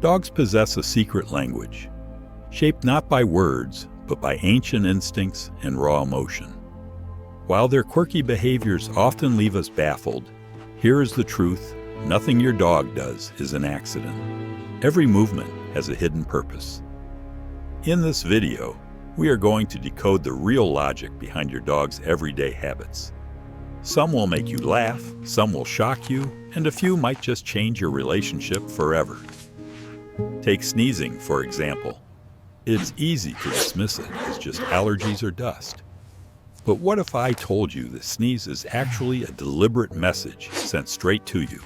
Dogs possess a secret language, shaped not by words, but by ancient instincts and raw emotion. While their quirky behaviors often leave us baffled, here is the truth: nothing your dog does is an accident. Every movement has a hidden purpose. In this video, we are going to decode the real logic behind your dog's everyday habits. Some will make you laugh, some will shock you, and a few might just change your relationship forever. Take sneezing, for example. It's easy to dismiss it as just allergies or dust. But what if I told you the sneeze is actually a deliberate message sent straight to you?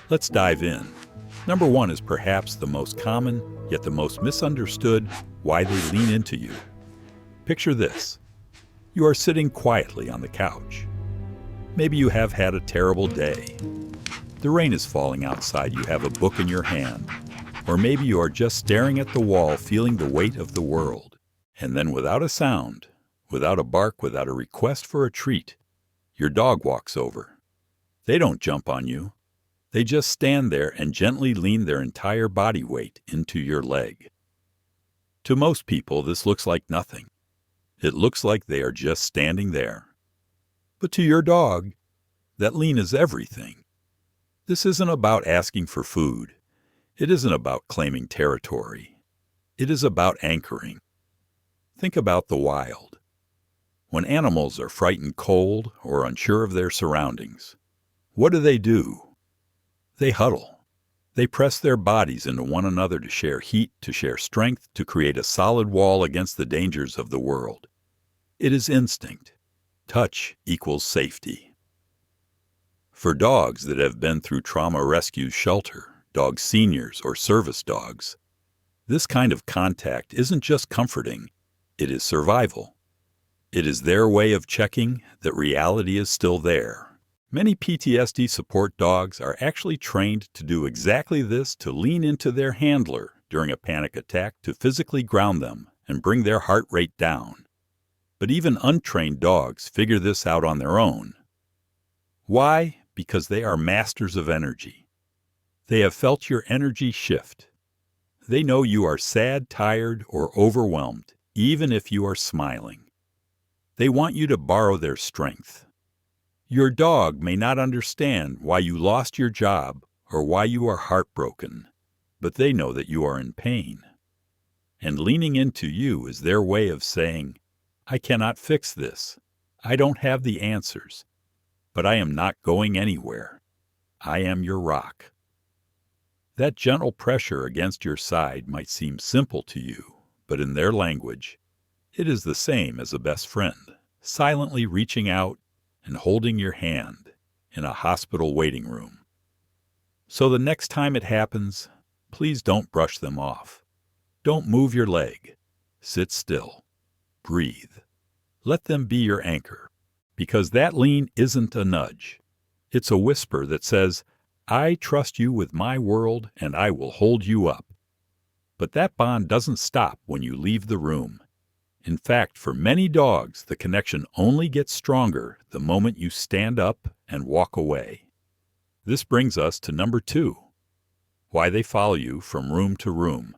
Let's dive in. Number one is perhaps the most common, yet the most misunderstood: why they lean into you. Picture this. You are sitting quietly on the couch. Maybe you have had a terrible day. The rain is falling outside, you have a book in your hand. Or maybe you are just staring at the wall, feeling the weight of the world. And then without a sound, without a bark, without a request for a treat, your dog walks over. They don't jump on you. They just stand there and gently lean their entire body weight into your leg. To most people, this looks like nothing. It looks like they are just standing there. But to your dog, that lean is everything. This isn't about asking for food. It isn't about claiming territory. It is about anchoring. Think about the wild. When animals are frightened, cold, or unsure of their surroundings, what do? They huddle. They press their bodies into one another to share heat, to share strength, to create a solid wall against the dangers of the world. It is instinct. Touch equals safety. For dogs that have been through trauma rescue shelter, dog seniors, or service dogs, this kind of contact isn't just comforting, it is survival. It is their way of checking that reality is still there. Many PTSD support dogs are actually trained to do exactly this, to lean into their handler during a panic attack, to physically ground them and bring their heart rate down. But even untrained dogs figure this out on their own. Why? Because they are masters of energy. They have felt your energy shift. They know you are sad, tired, or overwhelmed, even if you are smiling. They want you to borrow their strength. Your dog may not understand why you lost your job or why you are heartbroken, but they know that you are in pain. And leaning into you is their way of saying, I cannot fix this. I don't have the answers, but I am not going anywhere. I am your rock. That gentle pressure against your side might seem simple to you, but in their language, it is the same as a best friend, silently reaching out and holding your hand in a hospital waiting room. So the next time it happens, please don't brush them off. Don't move your leg. Sit still. Breathe. Let them be your anchor, because that lean isn't a nudge. It's a whisper that says, I trust you with my world and I will hold you up. But that bond doesn't stop when you leave the room. In fact, for many dogs, the connection only gets stronger the moment you stand up and walk away. This brings us to number two: why they follow you from room to room.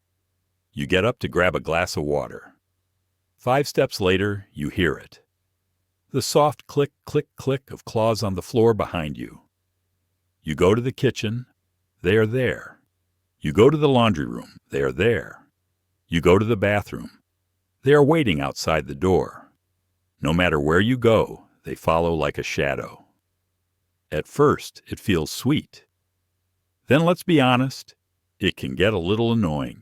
You get up to grab a glass of water. 5 steps later, you hear it. The soft click, click, click of claws on the floor behind you. You go to the kitchen, they are there. You go to the laundry room, they are there. You go to the bathroom, they are waiting outside the door. No matter where you go, they follow like a shadow. At first, it feels sweet. Then let's be honest, it can get a little annoying.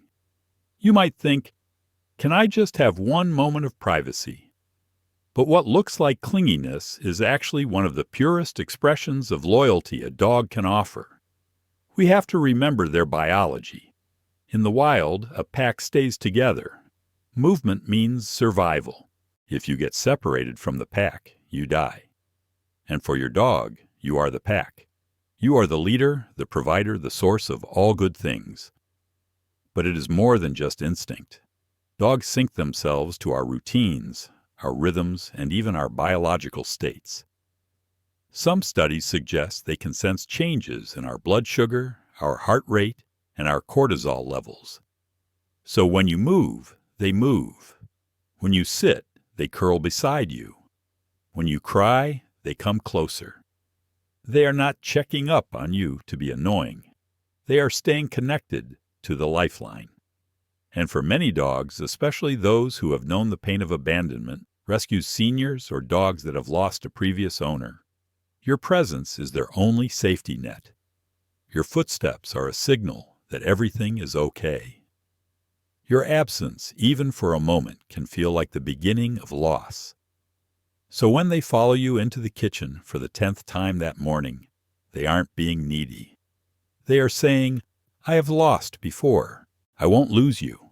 You might think, can I just have one moment of privacy? But what looks like clinginess is actually one of the purest expressions of loyalty a dog can offer. We have to remember their biology. In the wild, a pack stays together. Movement means survival. If you get separated from the pack, you die. And for your dog, you are the pack. You are the leader, the provider, the source of all good things. But it is more than just instinct. Dogs sync themselves to our routines, our rhythms, and even our biological states. Some studies suggest they can sense changes in our blood sugar, our heart rate, and our cortisol levels. So when you move, they move. When you sit, they curl beside you. When you cry, they come closer. They are not checking up on you to be annoying. They are staying connected to the lifeline. And for many dogs, especially those who have known the pain of abandonment, rescues seniors, or dogs that have lost a previous owner, your presence is their only safety net. Your footsteps are a signal that everything is okay. Your absence, even for a moment, can feel like the beginning of loss. So when they follow you into the kitchen for the 10th time that morning, they aren't being needy. They are saying, "I have lost before. I won't lose you.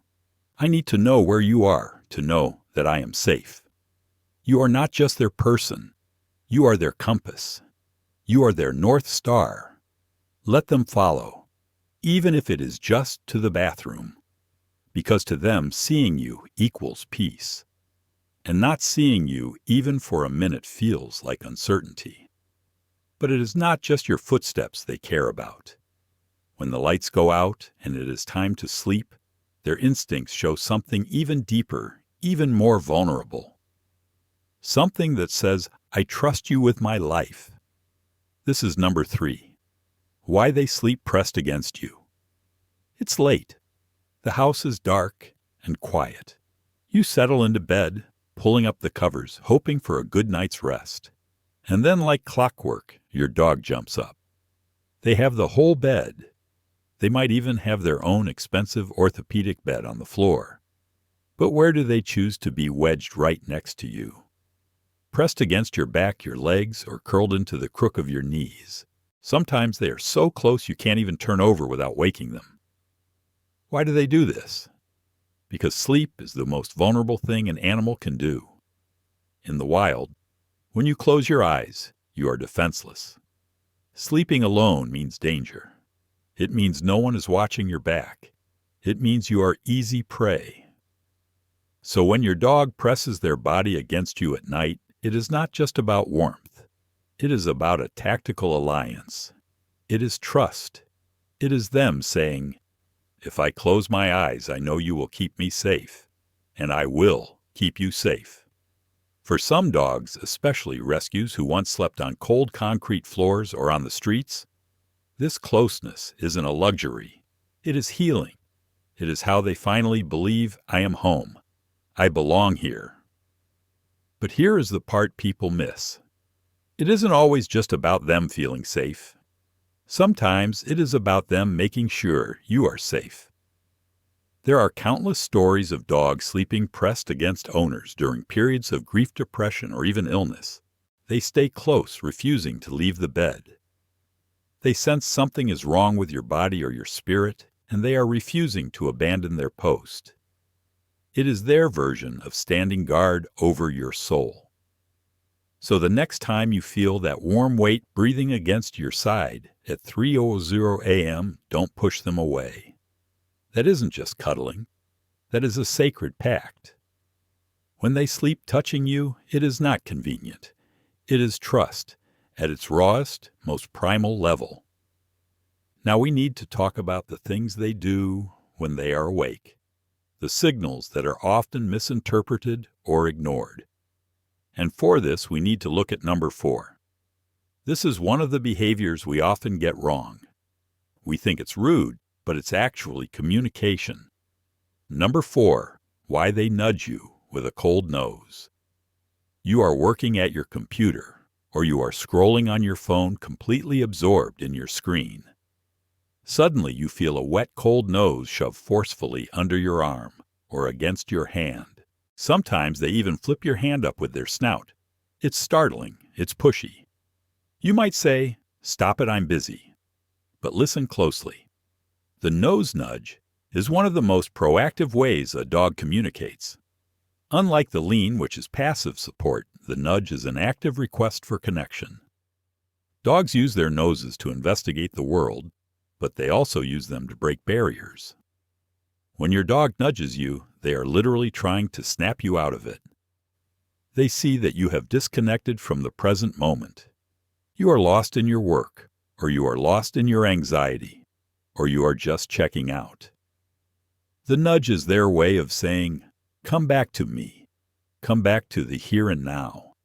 I need to know where you are to know that I am safe." You are not just their person. You are their compass. You are their North Star. Let them follow, even if it is just to the bathroom, because to them seeing you equals peace. And not seeing you even for a minute feels like uncertainty. But it is not just your footsteps they care about. When the lights go out and it is time to sleep, their instincts show something even deeper, even more vulnerable. Something that says, "I trust you with my life." This is number 3. Why they sleep pressed against you. It's late. The house is dark and quiet. You settle into bed, pulling up the covers, hoping for a good night's rest. And then, like clockwork, your dog jumps up. They have the whole bed. They might even have their own expensive orthopedic bed on the floor. But where do they choose to be wedged right next to you? Pressed against your back, your legs, or curled into the crook of your knees. Sometimes they are so close you can't even turn over without waking them. Why do they do this? Because sleep is the most vulnerable thing an animal can do. In the wild, when you close your eyes, you are defenseless. Sleeping alone means danger. It means no one is watching your back. It means you are easy prey. So when your dog presses their body against you at night, it is not just about warmth. It is about a tactical alliance. It is trust. It is them saying, "If I close my eyes, I know you will keep me safe, and I will keep you safe." For some dogs, especially rescues who once slept on cold concrete floors or on the streets, this closeness isn't a luxury. It is healing. It is how they finally believe, "I am home. I belong here." But here is the part people miss. It isn't always just about them feeling safe. Sometimes it is about them making sure you are safe. There are countless stories of dogs sleeping pressed against owners during periods of grief, depression, or even illness. They stay close, refusing to leave the bed. They sense something is wrong with your body or your spirit, and they are refusing to abandon their post. It is their version of standing guard over your soul. So the next time you feel that warm weight breathing against your side at 3:00 a.m., don't push them away. That isn't just cuddling. That is a sacred pact. When they sleep touching you, it is not convenient. It is trust at its rawest, most primal level. Now we need to talk about the things they do when they are awake. The signals that are often misinterpreted or ignored. And for this, we need to look at number 4. This is one of the behaviors we often get wrong. We think it's rude, but it's actually communication. Number 4, why they nudge you with a cold nose. You are working at your computer, or you are scrolling on your phone completely absorbed in your screen. Suddenly you feel a wet, cold nose shoved forcefully under your arm or against your hand. Sometimes they even flip your hand up with their snout. It's startling. It's pushy. You might say, "Stop it, I'm busy." But listen closely. The nose nudge is one of the most proactive ways a dog communicates. Unlike the lean, which is passive support, the nudge is an active request for connection. Dogs use their noses to investigate the world, but they also use them to break barriers. When your dog nudges you, they are literally trying to snap you out of it. They see that you have disconnected from the present moment. You are lost in your work, or you are lost in your anxiety. or you are just checking out. The nudge is their way of saying, "Come back to me. Come back to the here and now."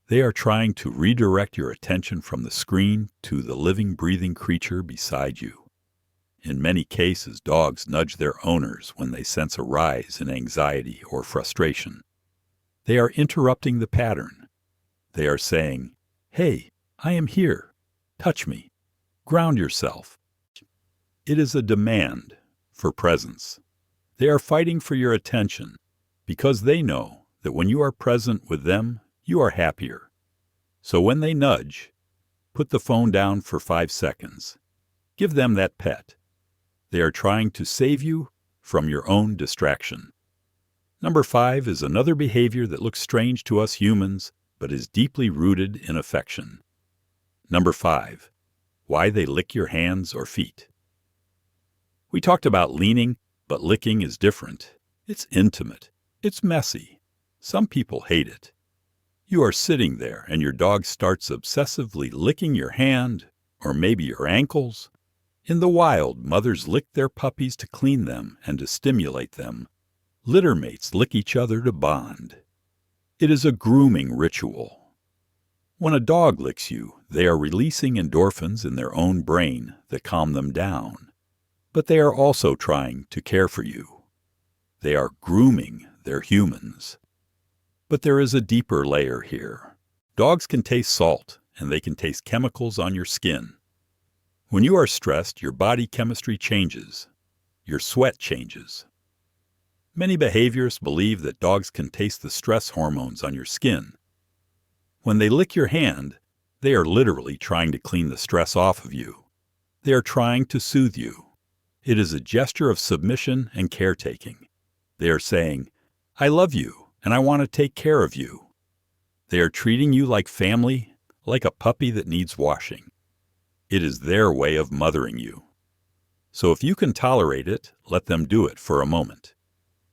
They are trying to redirect your attention from the screen to the living, breathing creature beside you. In many cases, dogs nudge their owners when they sense a rise in anxiety or frustration. They are interrupting the pattern. They are saying, "Hey, I am here. Touch me. Ground yourself." It is a demand for presence. They are fighting for your attention because they know that when you are present with them, you are happier. So when they nudge, put the phone down for 5 seconds. Give them that pet. They are trying to save you from your own distraction. Number 5 is another behavior that looks strange to us humans, but is deeply rooted in affection. Number 5, why they lick your hands or feet. We talked about leaning, but licking is different. It's intimate. It's messy. Some people hate it. You are sitting there and your dog starts obsessively licking your hand, or maybe your ankles. In the wild, mothers lick their puppies to clean them and to stimulate them. Litter mates lick each other to bond. It is a grooming ritual. When a dog licks you, they are releasing endorphins in their own brain that calm them down. But they are also trying to care for you. They are grooming their humans. But there is a deeper layer here. Dogs can taste salt, and they can taste chemicals on your skin. When you are stressed, your body chemistry changes. Your sweat changes. Many behaviorists believe that dogs can taste the stress hormones on your skin. When they lick your hand, they are literally trying to clean the stress off of you. They are trying to soothe you. It is a gesture of submission and caretaking. They are saying, "I love you, and I want to take care of you." They are treating you like family, like a puppy that needs washing. It is their way of mothering you. So if you can tolerate it, let them do it for a moment.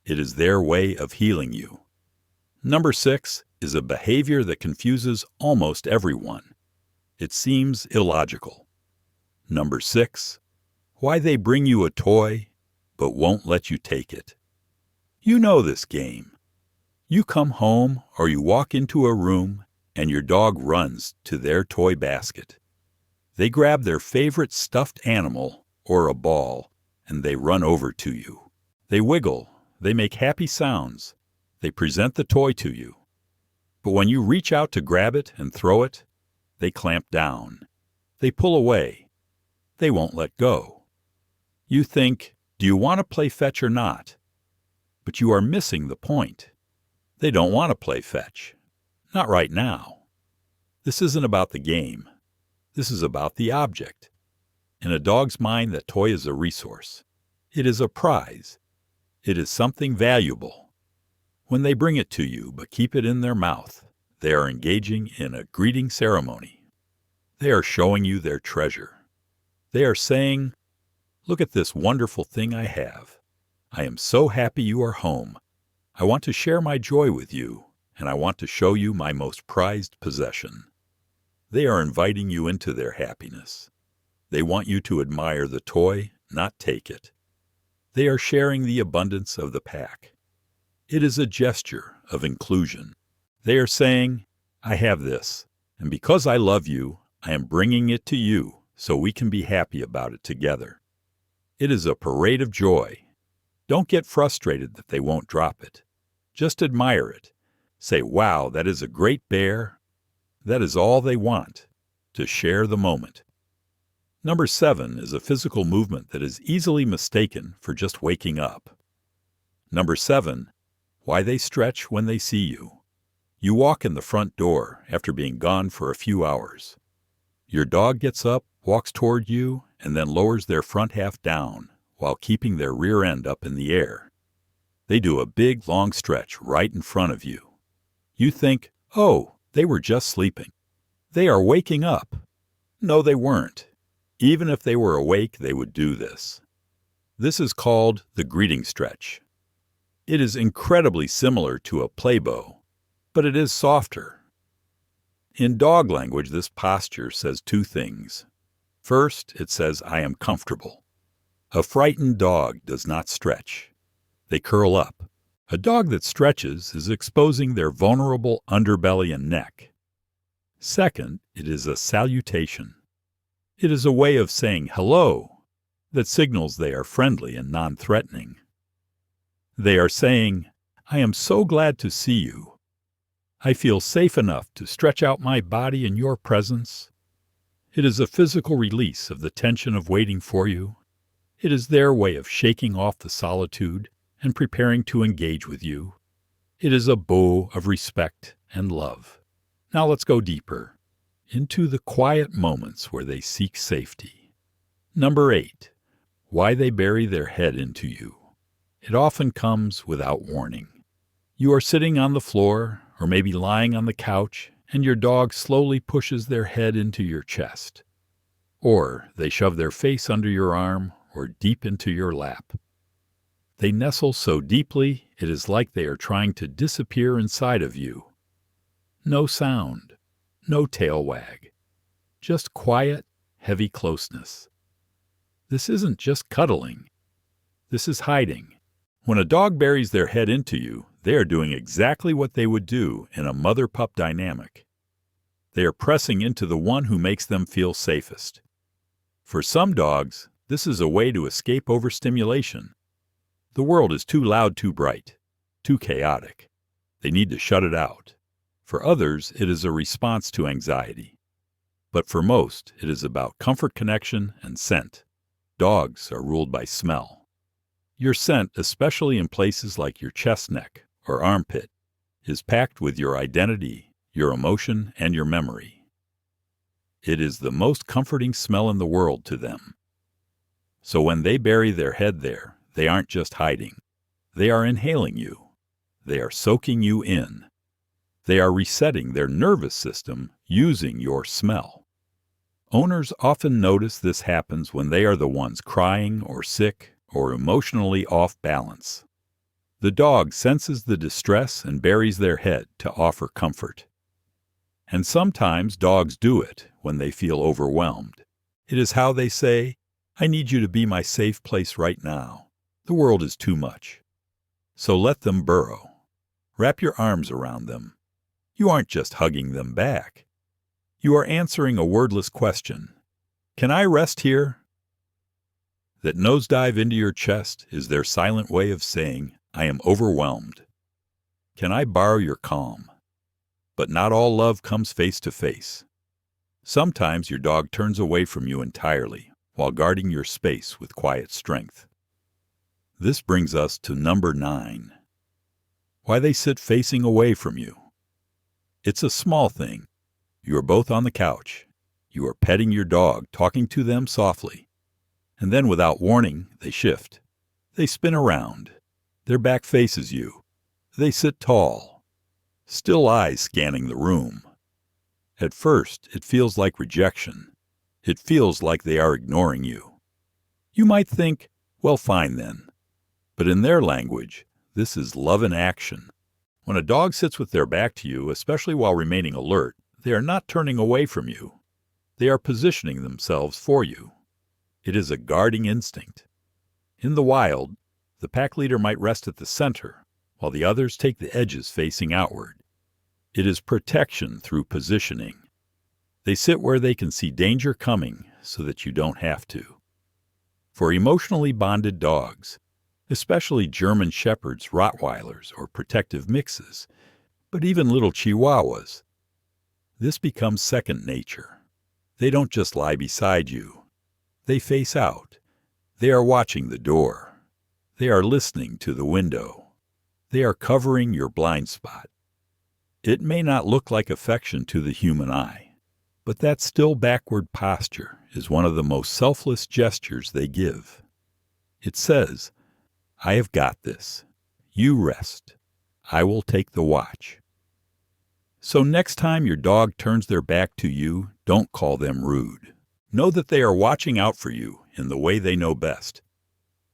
It is their way of healing you. Number 6 is a behavior that confuses almost everyone. It seems illogical. Number 6, why they bring you a toy, but won't let you take it. You know this game. You come home or you walk into a room and your dog runs to their toy basket. They grab their favorite stuffed animal or a ball and they run over to you. They wiggle, they make happy sounds, they present the toy to you. But when you reach out to grab it and throw it, they clamp down. They pull away. They won't let go. You think, do you want to play fetch or not? But you are missing the point. They don't want to play fetch. Not right now. This isn't about the game. This is about the object. In a dog's mind, that toy is a resource. It is a prize. It is something valuable. When they bring it to you but keep it in their mouth, they are engaging in a greeting ceremony. They are showing you their treasure. They are saying, "Look at this wonderful thing I have. I am so happy you are home. I want to share my joy with you, and I want to show you my most prized possession." They are inviting you into their happiness. They want you to admire the toy, not take it. They are sharing the abundance of the pack. It is a gesture of inclusion. They are saying, "I have this, and because I love you, I am bringing it to you so we can be happy about it together." It is a parade of joy. Don't get frustrated that they won't drop it. Just admire it. Say, "Wow, that is a great bear." That is all they want, to share the moment. Number 7 is a physical movement that is easily mistaken for just waking up. Number 7, why they stretch when they see you. You walk in the front door after being gone for a few hours. Your dog gets up, walks toward you, and then lowers their front half down while keeping their rear end up in the air. They do a big, long stretch right in front of you. You think, "Oh, they were just sleeping. They are waking up." No, they weren't. Even if they were awake, they would do this. This is called the greeting stretch. It is incredibly similar to a play bow, but it is softer. In dog language, this posture says 2 things. First, it says, "I am comfortable." A frightened dog does not stretch. They curl up. A dog that stretches is exposing their vulnerable underbelly and neck. Second, it is a salutation. It is a way of saying hello that signals they are friendly and non-threatening. They are saying, "I am so glad to see you. I feel safe enough to stretch out my body in your presence." It is a physical release of the tension of waiting for you. It is their way of shaking off the solitude and preparing to engage with you. It is a bow of respect and love. Now let's go deeper into the quiet moments where they seek safety. Number 8, why they bury their head into you. It often comes without warning. You are sitting on the floor or maybe lying on the couch, and your dog slowly pushes their head into your chest. Or they shove their face under your arm or deep into your lap. They nestle so deeply it is like they are trying to disappear inside of you. No sound, no tail wag, just quiet, heavy closeness. This isn't just cuddling. This is hiding. When a dog buries their head into you, they are doing exactly what they would do in a mother-pup dynamic. They are pressing into the one who makes them feel safest. For some dogs, this is a way to escape overstimulation. The world is too loud, too bright, too chaotic. They need to shut it out. For others, it is a response to anxiety. But for most, it is about comfort, connection, and scent. Dogs are ruled by smell. Your scent, especially in places like your chest, neck, or armpit, is packed with your identity, your emotion, and your memory. It is the most comforting smell in the world to them. So when they bury their head there, they aren't just hiding. They are inhaling you. They are soaking you in. They are resetting their nervous system using your smell. Owners often notice this happens when they are the ones crying or sick or emotionally off balance. The dog senses the distress and buries their head to offer comfort. And sometimes dogs do it when they feel overwhelmed. It is how they say, "I need you to be my safe place right now. The world is too much." So let them burrow. Wrap your arms around them. You aren't just hugging them back. You are answering a wordless question. "Can I rest here?" That nosedive into your chest is their silent way of saying, "I am overwhelmed. Can I borrow your calm?" But not all love comes face to face. Sometimes your dog turns away from you entirely while guarding your space with quiet strength. This brings us to number 9. Why they sit facing away from you. It's a small thing. You are both on the couch. You are petting your dog, talking to them softly. And then without warning, they shift. They spin around. Their back faces you. They sit tall, still eyes scanning the room. At first, it feels like rejection. It feels like they are ignoring you. You might think, well, fine then. But in their language, this is love in action. When a dog sits with their back to you, especially while remaining alert, they are not turning away from you. They are positioning themselves for you. It is a guarding instinct. In the wild, the pack leader might rest at the center, while the others take the edges facing outward. It is protection through positioning. They sit where they can see danger coming so that you don't have to. For emotionally bonded dogs, especially German Shepherds, Rottweilers, or protective mixes, but even little Chihuahuas, this becomes second nature. They don't just lie beside you. They face out. They are watching the door. They are listening to the window. They are covering your blind spot. It may not look like affection to the human eye, but that still backward posture is one of the most selfless gestures they give. It says, "I have got this. You rest. I will take the watch." So next time your dog turns their back to you, don't call them rude. Know that they are watching out for you in the way they know best.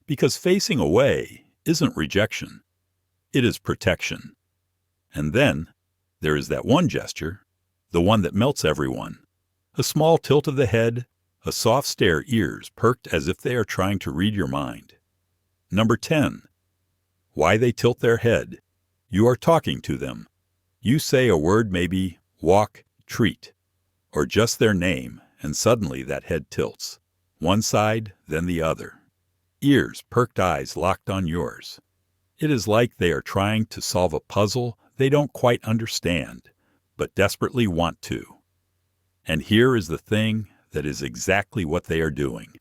Because facing away isn't rejection. It is protection. And then there is that one gesture, the one that melts everyone. A small tilt of the head, A soft stare, ears perked as if they are trying to read your mind. Number 10. Why they tilt their head. You are talking to them. You say a word, maybe walk, treat, or just their name, and suddenly that head tilts. One side, then the other. Ears, perked, eyes locked on yours. It is like they are trying to solve a puzzle they don't quite understand, but desperately want to. And here is the thing that is exactly what they are doing.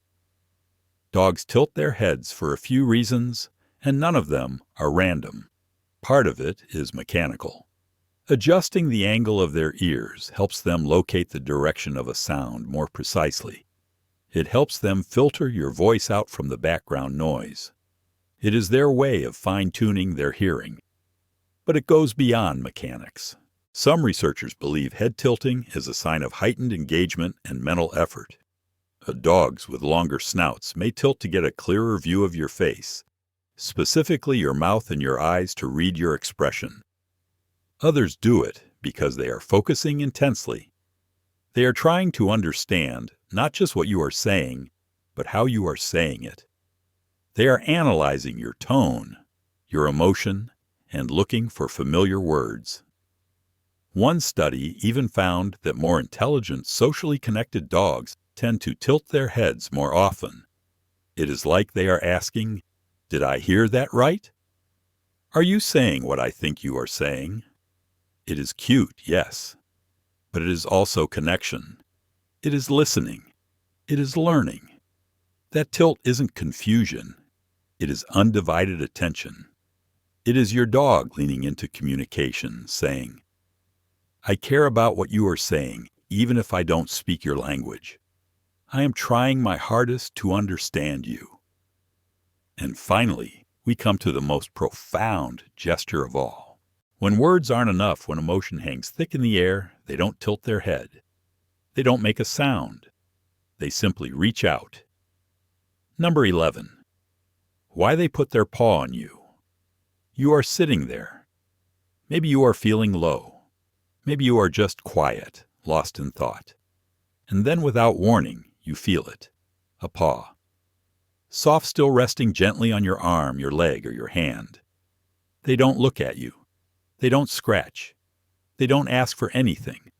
Dogs tilt their heads for a few reasons, and none of them are random. Part of it is mechanical. Adjusting the angle of their ears helps them locate the direction of a sound more precisely. It helps them filter your voice out from the background noise. It is their way of fine-tuning their hearing. But it goes beyond mechanics. Some researchers believe head tilting is a sign of heightened engagement and mental effort. Dogs with longer snouts may tilt to get a clearer view of your face, specifically your mouth and your eyes, to read your expression. Others do it because they are focusing intensely. They are trying to understand not just what you are saying, but how you are saying it. They are analyzing your tone, your emotion, and looking for familiar words. One study even found that more intelligent, socially connected dogs tend to tilt their heads more often. It is like they are asking, "Did I hear that right? Are you saying what I think you are saying?" It is cute, yes, but it is also connection. It is listening. It is learning. That tilt isn't confusion. It is undivided attention. It is your dog leaning into communication, saying, "I care about what you are saying, even if I don't speak your language. I am trying my hardest to understand you." And finally, we come to the most profound gesture of all. When words aren't enough, when emotion hangs thick in the air, they don't tilt their head. They don't make a sound. They simply reach out. Number 11. Why they put their paw on you. You are sitting there. Maybe you are feeling low. Maybe you are just quiet, lost in thought. And then without warning, you feel it. A paw. Soft, still resting gently on your arm, your leg, or your hand. They don't look at you. They don't scratch. They don't ask for anything.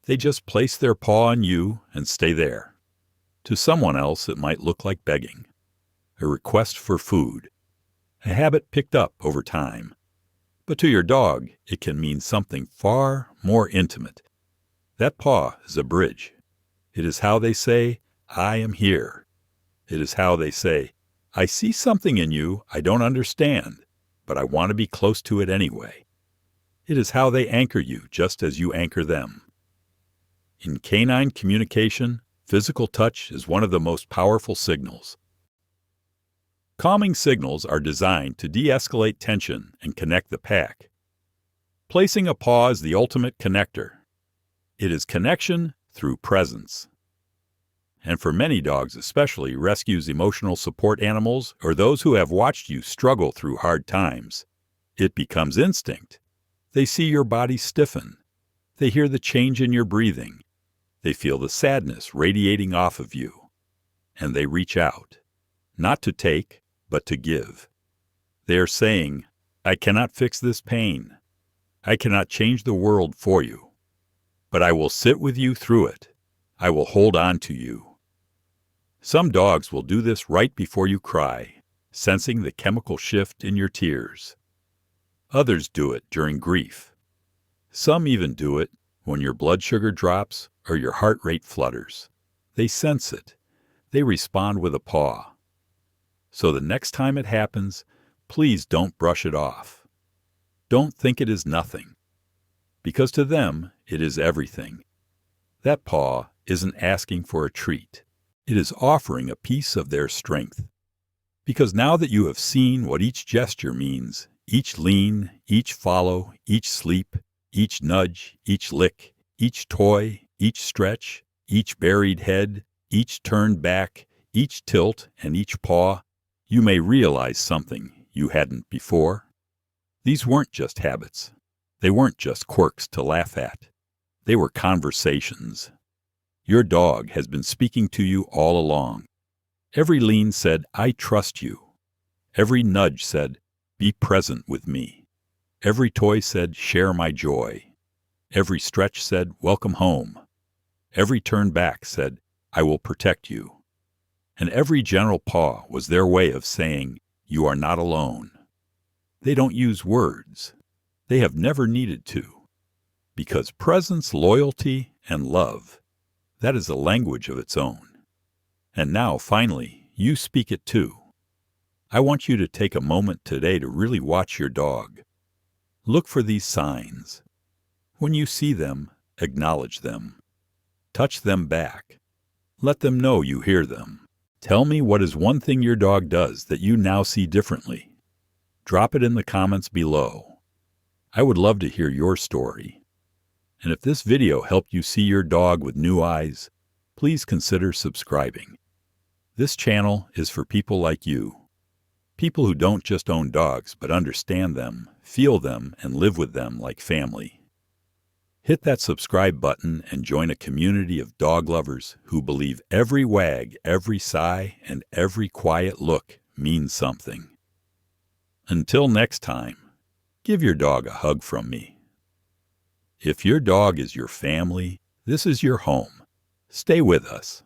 They just place their paw on you and stay there. To someone else, it might look like begging, a request for food, a habit picked up over time. But to your dog, it can mean something far more intimate. That paw is a bridge. It is how they say, "I am here." It is how they say, "I see something in you I don't understand, but I want to be close to it anyway." It is how they anchor you just as you anchor them. In canine communication, physical touch is one of the most powerful signals. Calming signals are designed to de-escalate tension and connect the pack. Placing a paw is the ultimate connector. It is connection through presence. And for many dogs, especially rescues, emotional support animals, or those who have watched you struggle through hard times, it becomes instinct. They see your body stiffen. They hear the change in your breathing. They feel the sadness radiating off of you. And they reach out, not to take, but to give. They are saying, "I cannot fix this pain. I cannot change the world for you. But I will sit with you through it. I will hold on to you." Some dogs will do this right before you cry, sensing the chemical shift in your tears. Others do it during grief. Some even do it when your blood sugar drops or your heart rate flutters. They sense it. They respond with a paw. So the next time it happens, please don't brush it off. Don't think it is nothing, because to them it is everything. That paw isn't asking for a treat. It is offering a piece of their strength. Because now that you have seen what each gesture means, each lean, each follow, each sleep, each nudge, each lick, each toy, each stretch, each buried head, each turned back, each tilt, and each paw, you may realize something you hadn't before. These weren't just habits. They weren't just quirks to laugh at. They were conversations. Your dog has been speaking to you all along. Every lean said, "I trust you." Every nudge said, "Be present with me." Every toy said, "Share my joy." Every stretch said, "Welcome home." Every turn back said, "I will protect you." And every gentle paw was their way of saying, "You are not alone." They don't use words. They have never needed to. Because presence, loyalty, and love, that is a language of its own. And now, finally, you speak it too. I want you to take a moment today to really watch your dog. Look for these signs. When you see them, acknowledge them. Touch them back. Let them know you hear them. Tell me what is one thing your dog does that you now see differently. Drop it in the comments below. I would love to hear your story. And if this video helped you see your dog with new eyes, please consider subscribing. This channel is for people like you. People who don't just own dogs, but understand them, feel them, and live with them like family. Hit that subscribe button and join a community of dog lovers who believe every wag, every sigh, and every quiet look means something. Until next time, give your dog a hug from me. If your dog is your family, this is your home. Stay with us.